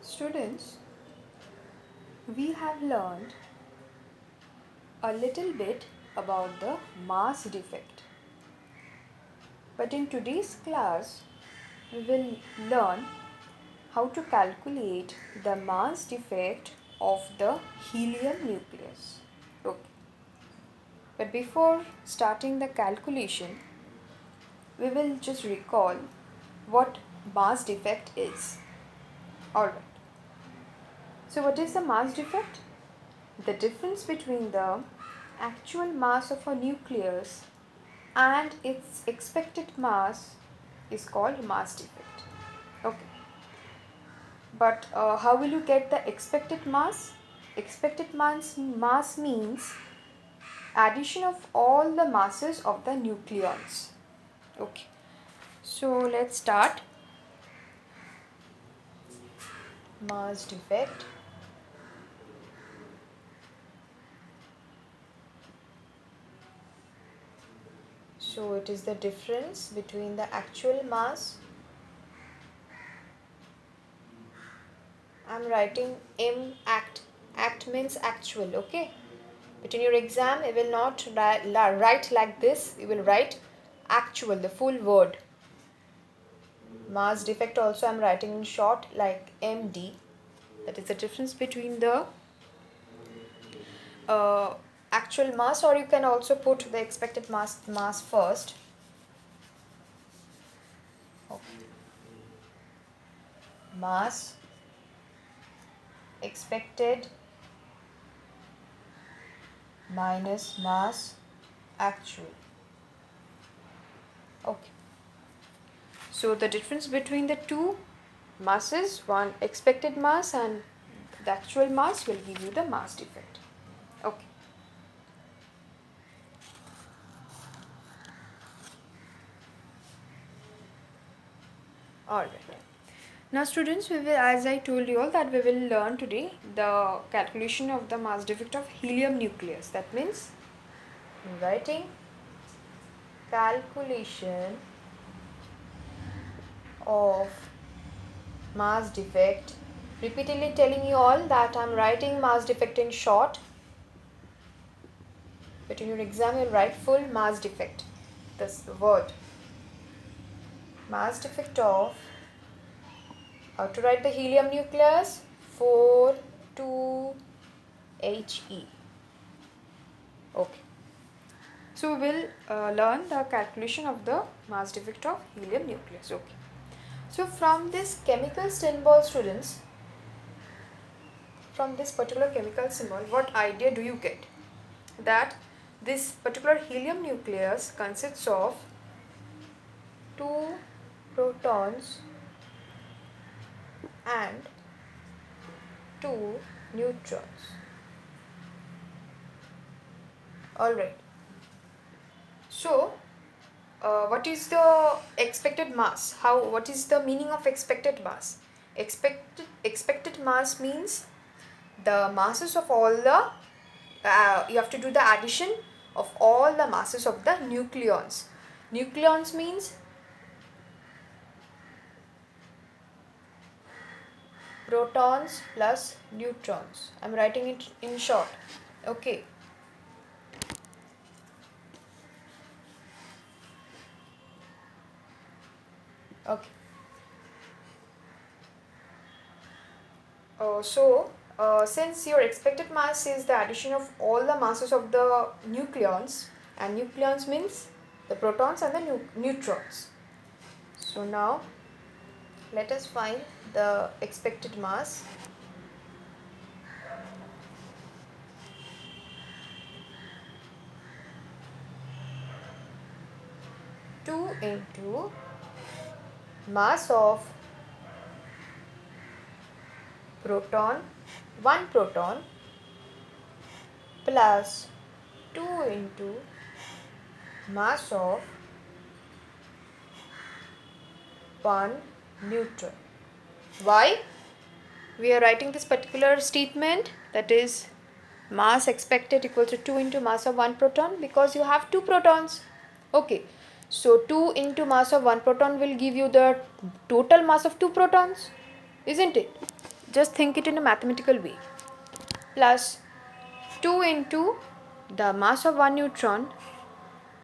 Students, we have learned a little bit about the mass defect. But in today's class, we will learn how to calculate the mass defect of the helium nucleus. Okay. But before starting the calculation, we will just recall what mass defect is. Alright. So what is the mass defect? The difference between the actual mass of a nucleus and its expected mass is called mass defect. Okay. But how will you get the expected mass? Expected mass means addition of all the masses of the nucleons. Okay. So let's start. Mass defect. So it is the difference between the actual mass. I'm writing M act. Act means actual, okay? But in your exam, you will not write like this. You will write actual, the full word. Mass defect also I'm writing in short like MD. That is the difference between the actual mass, or you can also put the expected mass first. Okay. Mass expected minus mass actual. Okay. So the difference between the two masses, one expected mass and the actual mass, will give you the mass defect. Okay. Alright. Now students, we will, as I told you all, that we will learn today the calculation of the mass defect of helium nucleus. That means I'm writing calculation of mass defect. Repeatedly telling you all that I'm writing mass defect in short, but in your exam you'll write full mass defect. This word. Mass defect of, how to write the helium nucleus? 4,2He. Okay. So we will learn the calculation of the mass defect of helium nucleus. Okay. So from this chemical symbol, students, from this particular chemical symbol, what idea do you get? That this particular helium nucleus consists of 2 protons and 2 neutrons. Alright. So, what is the expected mass? What is the meaning of expected mass? Expected mass means the masses of all the, you have to do the addition of all the masses of the nucleons. Nucleons means protons plus neutrons. I'm writing it in short. Okay. Okay. Since your expected mass is the addition of all the masses of the nucleons, and nucleons means the protons and the neutrons. So now let us find the expected mass. Two into mass of proton, 1 proton, plus 2 into mass of 1 neutron. Why? We are writing this particular statement, that is mass expected equals to 2 into mass of 1 proton, because you have 2 protons. Okay. So 2 into mass of 1 proton will give you the total mass of 2 protons, isn't it? Just think it in a mathematical way. Plus 2 into the mass of one neutron